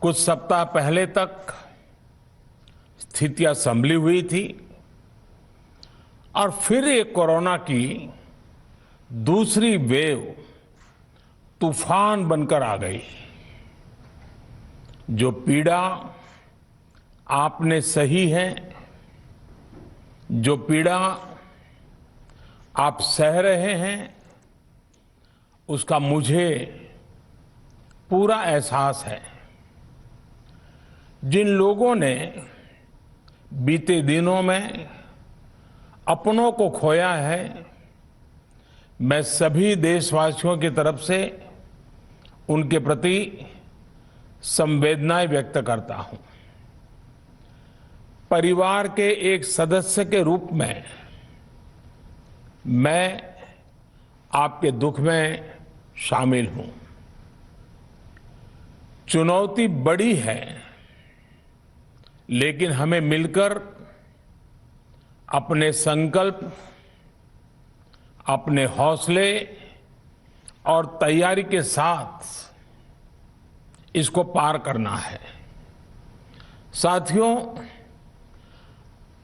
कुछ सप्ताह पहले तक स्थितियां संभली हुई थी और फिर ये कोरोना की दूसरी वेव तूफान बनकर आ गई। जो पीड़ा आपने सही है, जो पीड़ा आप सह रहे हैं, उसका मुझे पूरा एहसास है। जिन लोगों ने बीते दिनों में अपनों को खोया है, मैं सभी देशवासियों की तरफ से उनके प्रति संवेदनाएं व्यक्त करता हूं। परिवार के एक सदस्य के रूप में मैं आपके दुख में शामिल हूं। चुनौती बड़ी है, लेकिन हमें मिलकर अपने संकल्प, अपने हौसले और तैयारी के साथ इसको पार करना है। साथियों,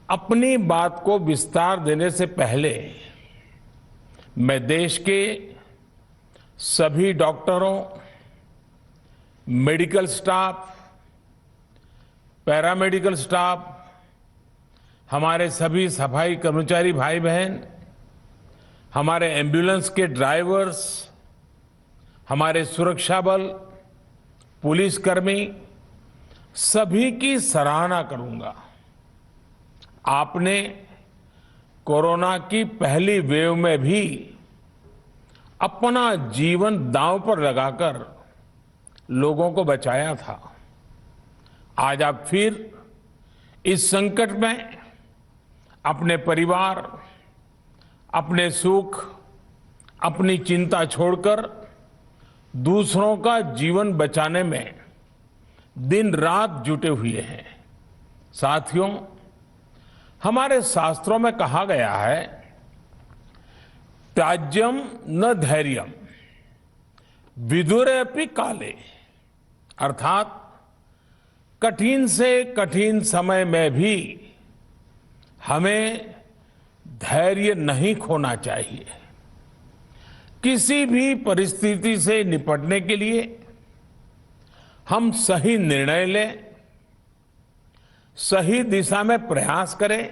अपनी बात को विस्तार देने से पहले मैं देश के सभी डॉक्टरों, मेडिकल स्टाफ, पैरामेडिकल स्टाफ, हमारे सभी सफाई कर्मचारी भाई बहन, हमारे एम्बुलेंस के ड्राइवर्स, हमारे सुरक्षा बल, पुलिसकर्मी, सभी की सराहना करूंगा। आपने कोरोना की पहली वेव में भी अपना जीवन दांव पर लगाकर लोगों को बचाया था। आज आप फिर इस संकट में अपने परिवार, अपने सुख, अपनी चिंता छोड़कर दूसरों का जीवन बचाने में दिन रात जुटे हुए हैं। साथियों, हमारे शास्त्रों में कहा गया है, त्याज्यम न धैर्यम विदुरेऽपि काले, अर्थात कठिन से कठिन समय में भी हमें धैर्य नहीं खोना चाहिए। किसी भी परिस्थिति से निपटने के लिए हम सही निर्णय लें, सही दिशा में प्रयास करें,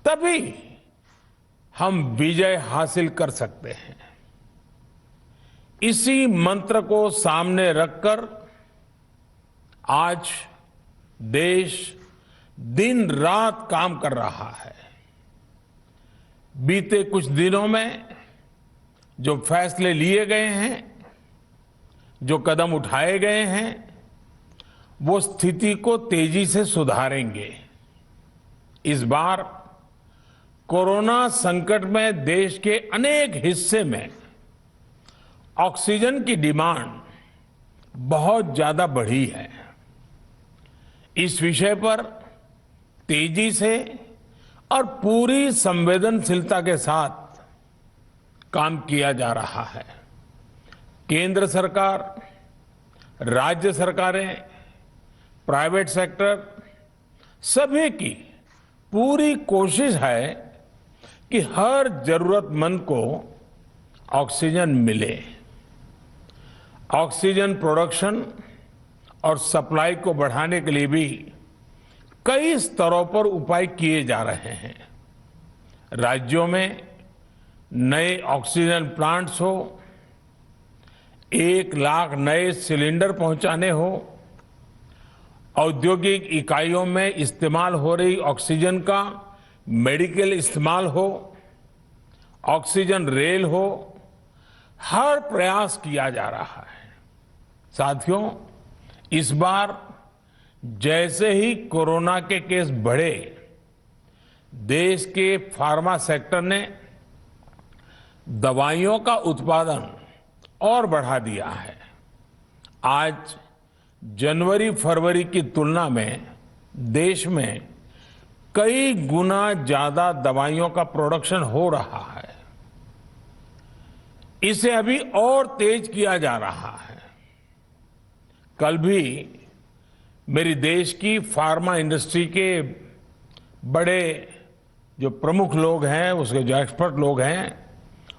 तभी हम विजय हासिल कर सकते हैं। इसी मंत्र को सामने रखकर आज देश दिन रात काम कर रहा है। बीते कुछ दिनों में जो फैसले लिए गए हैं, जो कदम उठाए गए हैं, वो स्थिति को तेजी से सुधारेंगे। इस बार कोरोना संकट में देश के अनेक हिस्से में ऑक्सीजन की डिमांड बहुत ज्यादा बढ़ी है। इस विषय पर तेजी से और पूरी संवेदनशीलता के साथ काम किया जा रहा है। केंद्र सरकार, राज्य सरकारें, प्राइवेट सेक्टर, सभी की पूरी कोशिश है कि हर जरूरतमंद को ऑक्सीजन मिले। ऑक्सीजन प्रोडक्शन और सप्लाई को बढ़ाने के लिए भी कई स्तरों पर उपाय किए जा रहे हैं। राज्यों में नए ऑक्सीजन प्लांट्स हो, 1 लाख नए सिलेंडर पहुंचाने हो, औद्योगिक इकाइयों में इस्तेमाल हो रही ऑक्सीजन का मेडिकल इस्तेमाल हो, ऑक्सीजन रेल हो, हर प्रयास किया जा रहा है। साथियों, इस बार जैसे ही कोरोना के केस बढ़े, देश के फार्मा सेक्टर ने दवाइयों का उत्पादन और बढ़ा दिया है। आज जनवरी फरवरी की तुलना में देश में कई गुना ज्यादा दवाइयों का प्रोडक्शन हो रहा है। इसे अभी और तेज किया जा रहा है। कल भी मेरी देश की फार्मा इंडस्ट्री के बड़े जो प्रमुख लोग हैं, उसके जो एक्सपर्ट लोग हैं,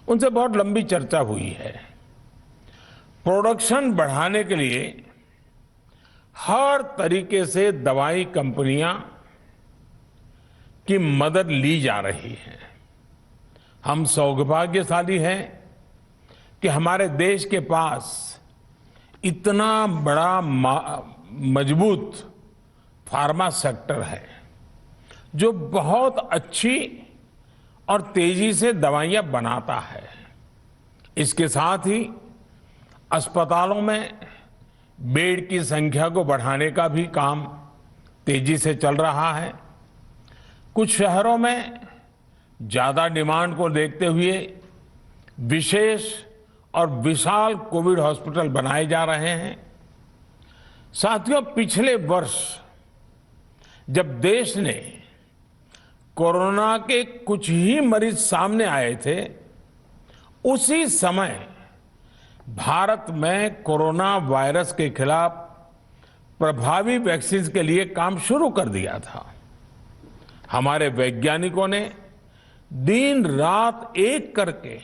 उनसे बहुत लंबी चर्चा हुई है। प्रोडक्शन बढ़ाने के लिए हर तरीके से दवाई कंपनियां की मदद ली जा रही है। हम सौभाग्यशाली हैं कि हमारे देश के पास इतना बड़ा मजबूत फार्मा सेक्टर है जो बहुत अच्छी और तेजी से दवाइयां बनाता है। इसके साथ ही अस्पतालों में बेड की संख्या को बढ़ाने का भी काम तेजी से चल रहा है। कुछ शहरों में ज्यादा डिमांड को देखते हुए विशेष और विशाल कोविड हॉस्पिटल बनाए जा रहे हैं। साथियों, पिछले वर्ष जब देश ने कोरोना के कुछ ही मरीज सामने आए थे, उसी समय भारत में कोरोना वायरस के खिलाफ प्रभावी वैक्सीन के लिए काम शुरू कर दिया था। हमारे वैज्ञानिकों ने दिन रात एक करके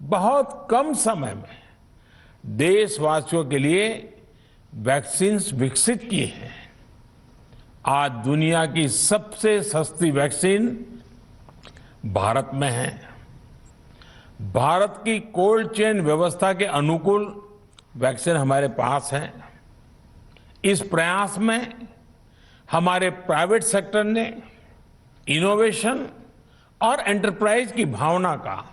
बहुत कम समय में देशवासियों के लिए वैक्सीन विकसित की है। आज दुनिया की सबसे सस्ती वैक्सीन भारत में है। भारत की कोल्ड चेन व्यवस्था के अनुकूल वैक्सीन हमारे पास है। इस प्रयास में हमारे प्राइवेट सेक्टर ने इनोवेशन और एंटरप्राइज की भावना का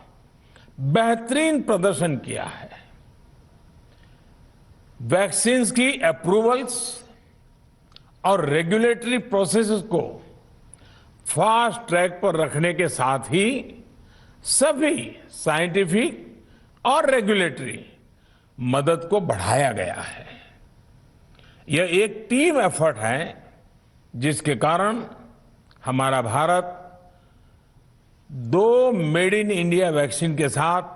बेहतरीन प्रदर्शन किया है। वैक्सीन्स की अप्रूवल्स और रेगुलेटरी प्रोसेसेस को फास्ट ट्रैक पर रखने के साथ ही सभी साइंटिफिक और रेगुलेटरी मदद को बढ़ाया गया है। यह एक टीम एफर्ट है जिसके कारण हमारा Bharat 2 made in India vaccine के साथ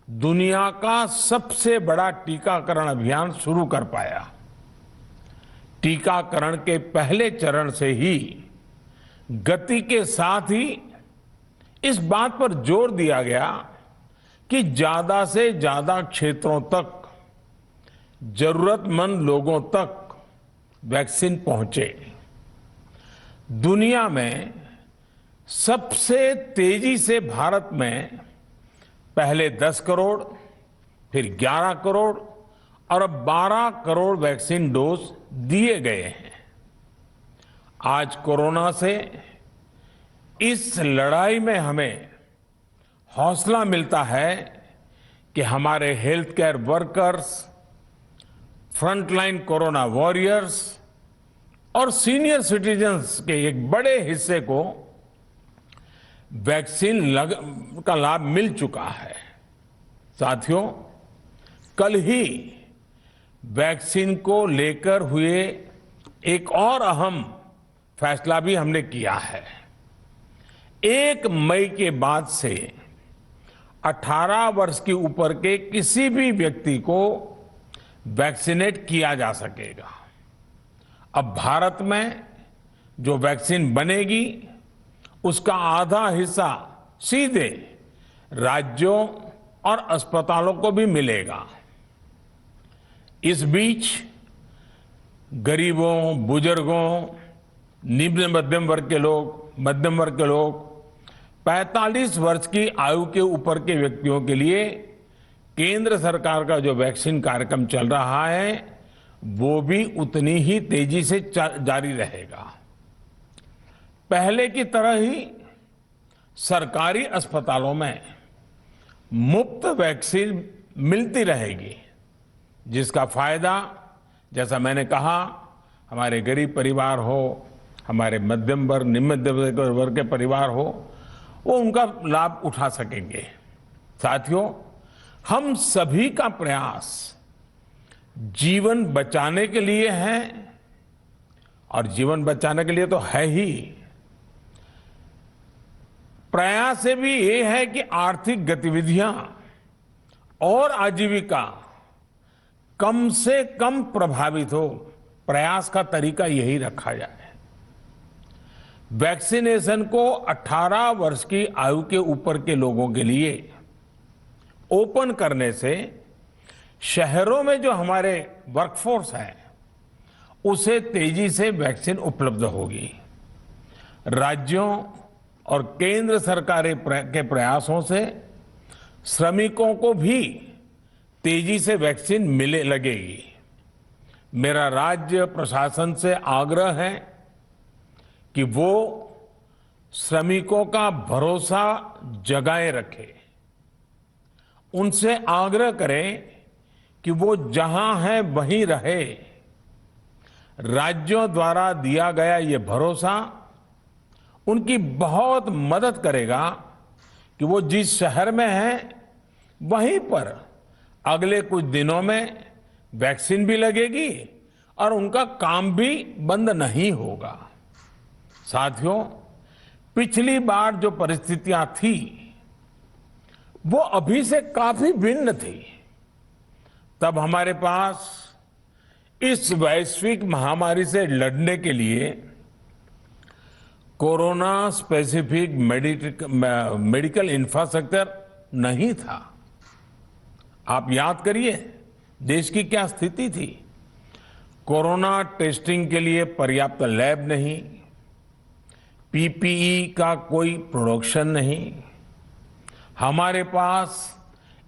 दुनिया का सबसे बड़ा टीकाकरण अभियान शुरू कर पाया। टीकाकरण के पहले चरण से ही गति के साथ ही इस बात पर जोर दिया गया कि ज्यादा से ज्यादा क्षेत्रों तक, जरूरतमंद लोगों तक वैक्सीन पहुंचे। दुनिया में सबसे तेजी से भारत में पहले 10 करोड़, फिर 11 करोड़ और अब 12 करोड़ वैक्सीन डोज दिए गए हैं। आज कोरोना से इस लड़ाई में हमें हौसला मिलता है कि हमारे health care workers, frontline corona warriors और सीनियर सिटीजन्स के एक बड़े हिस्से को वैक्सीन का लाभ मिल चुका है। साथियों, कल ही वैक्सीन को लेकर हुए एक और अहम फैसला भी हमने किया है। 1 मई के बाद से 18 वर्ष के ऊपर के किसी भी व्यक्ति को वैक्सीनेट किया जा सकेगा। अब भारत में जो वैक्सीन बनेगी उसका आधा हिस्सा सीधे राज्यों और अस्पतालों को भी मिलेगा। इस बीच गरीबों, बुजुर्गों, निम्न मध्यम वर्ग के लोग 45 वर्ष की आयु के ऊपर के व्यक्तियों के लिए केंद्र सरकार का जो वैक्सीन कार्यक्रम चल रहा है वो भी उतनी ही तेजी से जारी रहेगा। पहले की तरह ही सरकारी अस्पतालों में मुफ्त वैक्सीन मिलती रहेगी, जिसका फायदा, जैसा मैंने कहा, हमारे गरीब परिवार हो, हमारे मध्यम वर्ग, निम्न मध्यम वर्ग के परिवार हो, वो उनका लाभ उठा सकेंगे। साथियों, हम सभी का प्रयास जीवन बचाने के लिए है, और जीवन बचाने के लिए तो है ही, प्रयास से भी ये है कि आर्थिक गतिविधियां और आजीविका कम से कम प्रभावित हो, प्रयास का तरीका यही रखा जाए। वैक्सीनेशन को 18 वर्ष की आयु के ऊपर के लोगों के लिए ओपन करने से शहरों में जो हमारे वर्कफोर्स है उसे तेजी से वैक्सीन उपलब्ध होगी। राज्यों और केंद्र सरकार के प्रयासों से श्रमिकों को भी तेजी से वैक्सीन मिले लगेगी। मेरा राज्य प्रशासन से आग्रह है कि वो श्रमिकों का भरोसा जगाए रखे। उनसे आग्रह करें कि वो जहां है वहीं रहे। राज्यों द्वारा दिया गया ये भरोसा उनकी बहुत मदद करेगा कि वो जिस शहर में हैं वहीं पर अगले कुछ दिनों में वैक्सीन भी लगेगी और उनका काम भी बंद नहीं होगा। साथियों, पिछली बार जो परिस्थितियां थी वो अभी से काफी भिन्न थी। तब हमारे पास इस वैश्विक महामारी से लड़ने के लिए कोरोना स्पेसिफिक मेडिकल इंफ्रास्ट्रक्चर नहीं था। आप याद करिए देश की क्या स्थिति थी। कोरोना टेस्टिंग के लिए पर्याप्त लैब नहीं, पीपीई का कोई प्रोडक्शन नहीं, हमारे पास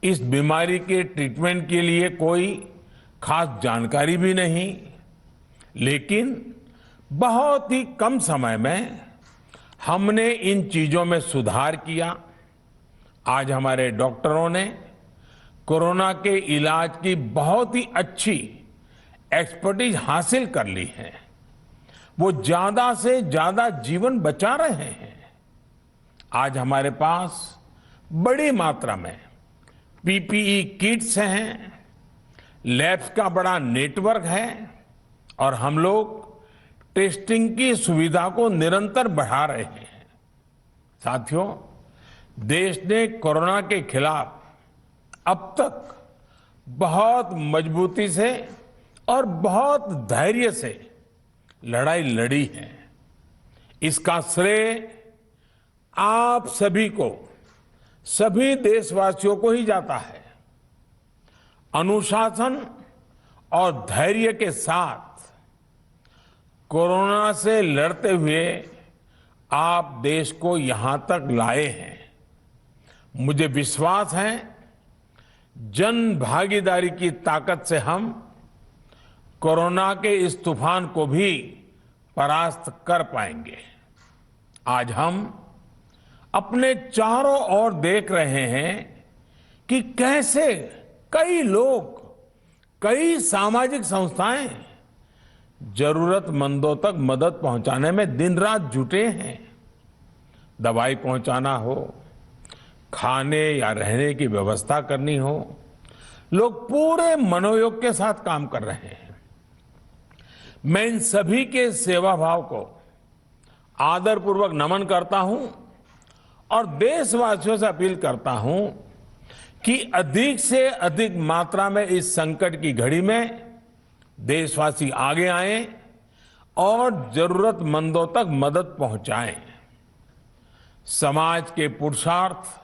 इस बीमारी के ट्रीटमेंट के लिए कोई खास जानकारी भी नहीं। लेकिन बहुत ही कम समय में हमने इन चीजों में सुधार किया। आज हमारे डॉक्टरों ने कोरोना के इलाज की बहुत ही अच्छी एक्सपर्टीज हासिल कर ली है। वो ज्यादा से ज्यादा जीवन बचा रहे हैं। आज हमारे पास बड़ी मात्रा में पीपीई किट्स हैं, लैब्स का बड़ा नेटवर्क है और हम लोग टेस्टिंग की सुविधा को निरंतर बढ़ा रहे हैं। साथियों, देश ने कोरोना के खिलाफ अब तक बहुत मजबूती से और बहुत धैर्य से लड़ाई लड़ी है। इसका श्रेय आप सभी को, सभी देशवासियों को ही जाता है। अनुशासन और धैर्य के साथ कोरोना से लड़ते हुए आप देश को यहां तक लाए हैं। मुझे विश्वास है जन भागीदारी की ताकत से हम कोरोना के इस तूफान को भी परास्त कर पाएंगे। आज हम अपने चारों ओर देख रहे हैं कि कैसे कई लोग, कई सामाजिक संस्थाएं जरूरतमंदों तक मदद पहुंचाने में दिन रात जुटे हैं। दवाई पहुंचाना हो, खाने या रहने की व्यवस्था करनी हो, लोग पूरे मनोयोग के साथ काम कर रहे हैं। मैं इन सभी के सेवा भाव को आदरपूर्वक नमन करता हूं और देशवासियों से अपील करता हूं कि अधिक से अधिक मात्रा में इस संकट की घड़ी में देशवासी आगे आएं और जरूरतमंदों तक मदद पहुंचाएं। समाज के पुरुषार्थ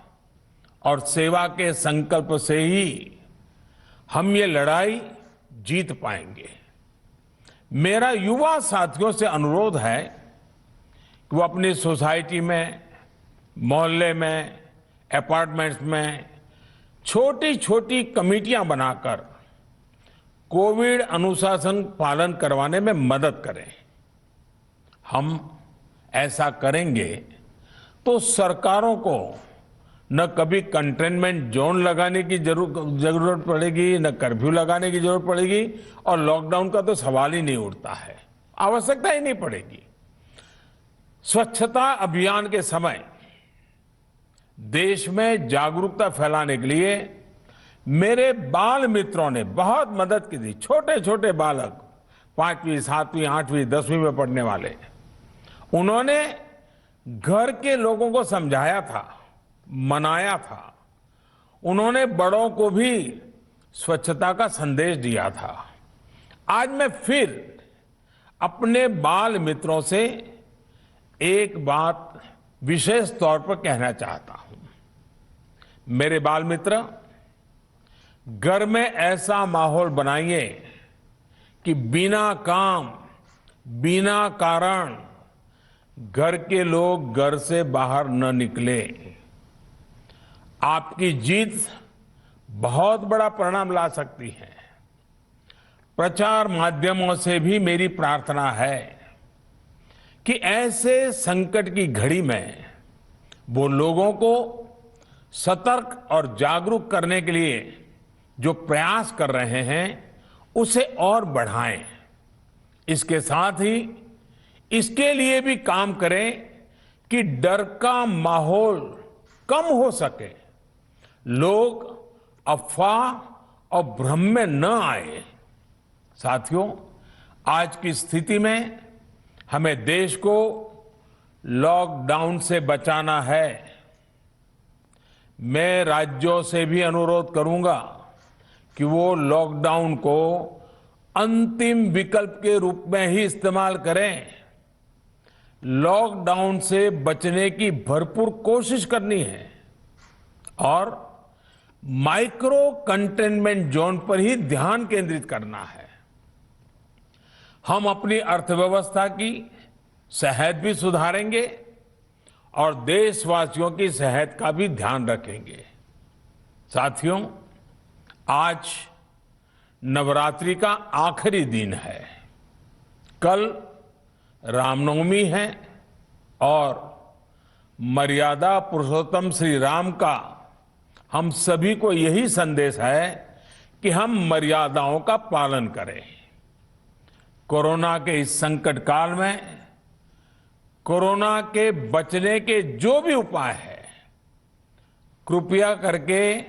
और सेवा के संकल्प से ही हम ये लड़ाई जीत पाएंगे। मेरा युवा साथियों से अनुरोध है कि वो अपनी सोसाइटी में, मोहल्ले में, अपार्टमेंट्स में छोटी छोटी कमेटियां बनाकर कोविड अनुशासन पालन करवाने में मदद करें। हम ऐसा करेंगे तो सरकारों को न कभी कंटेनमेंट जोन लगाने की जरूरत पड़ेगी, न कर्फ्यू लगाने की जरूरत पड़ेगी और लॉकडाउन का तो सवाल ही नहीं उठता है, आवश्यकता ही नहीं पड़ेगी। स्वच्छता अभियान के समय देश में जागरूकता फैलाने के लिए मेरे बाल मित्रों ने बहुत मदद की थी। छोटे छोटे बालक, 5वीं, 7वीं, 8वीं, 10वीं में पढ़ने वाले, उन्होंने घर के लोगों को समझाया था, मनाया था। उन्होंने बड़ों को भी स्वच्छता का संदेश दिया था। आज मैं फिर अपने बाल मित्रों से एक बात विशेष तौर पर कहना चाहता हूं। मेरे बाल मित्र, घर में ऐसा माहौल बनाइए कि बिना काम, बिना कारण घर के लोग घर से बाहर न निकले। आपकी जीत बहुत बड़ा परिणाम ला सकती है। प्रचार माध्यमों से भी मेरी प्रार्थना है कि ऐसे संकट की घड़ी में वो लोगों को सतर्क और जागरूक करने के लिए जो प्रयास कर रहे हैं उसे और बढ़ाएं। इसके साथ ही इसके लिए भी काम करें कि डर का माहौल कम हो सके, लोग अफवाह और भ्रम में न आए। साथियों, आज की स्थिति में हमें देश को लॉकडाउन से बचाना है। मैं राज्यों से भी अनुरोध करूंगा कि वो लॉकडाउन को अंतिम विकल्प के रूप में ही इस्तेमाल करें। लॉकडाउन से बचने की भरपूर कोशिश करनी है और माइक्रो कंटेनमेंट जोन पर ही ध्यान केंद्रित करना है। हम अपनी अर्थव्यवस्था की सेहत भी सुधारेंगे और देशवासियों की सेहत का भी ध्यान रखेंगे। साथियों, आज नवरात्रि का आखिरी दिन है। कल रामनवमी है और मर्यादा पुरुषोत्तम श्री राम का हम सभी को यही संदेश है कि हम मर्यादाओं का पालन करें। कोरोना के इस संकट काल में कोरोना के बचने के जो भी उपाय है, कृपया करके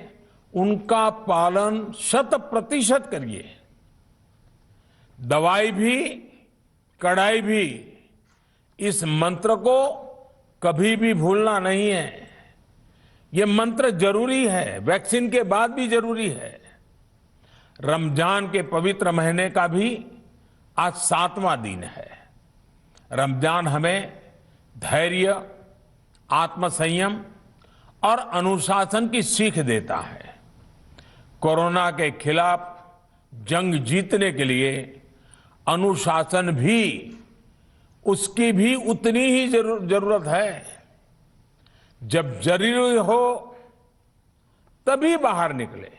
उनका पालन 100% करिए। दवाई भी, कड़ाई भी, इस मंत्र को कभी भी भूलना नहीं है। ये मंत्र जरूरी है, वैक्सीन के बाद भी जरूरी है। रमजान के पवित्र महीने का भी आज 7वां दिन है। रमजान हमें धैर्य, आत्मसंयम और अनुशासन की सीख देता है। कोरोना के खिलाफ जंग जीतने के लिए अनुशासन भी, उसकी भी उतनी ही जरूरत है। जब जरूरी हो तभी बाहर निकले।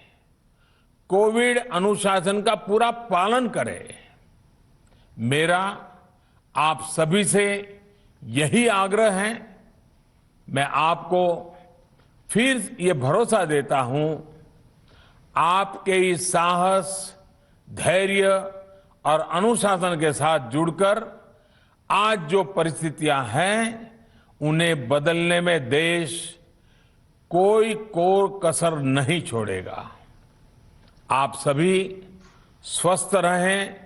कोविड अनुशासन का पूरा पालन करें। मेरा आप सभी से यही आग्रह है। मैं आपको फिर ये भरोसा देता हूं, आपके इस साहस, धैर्य और अनुशासन के साथ जुड़कर आज जो परिस्थितियां हैं उन्हें बदलने में देश कोई कसर नहीं छोड़ेगा। आप सभी स्वस्थ रहें,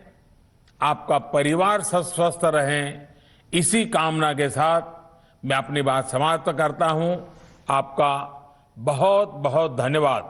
आपका परिवार स्वस्थ रहें, इसी कामना के साथ मैं अपनी बात समाप्त करता हूं। आपका बहुत बहुत धन्यवाद।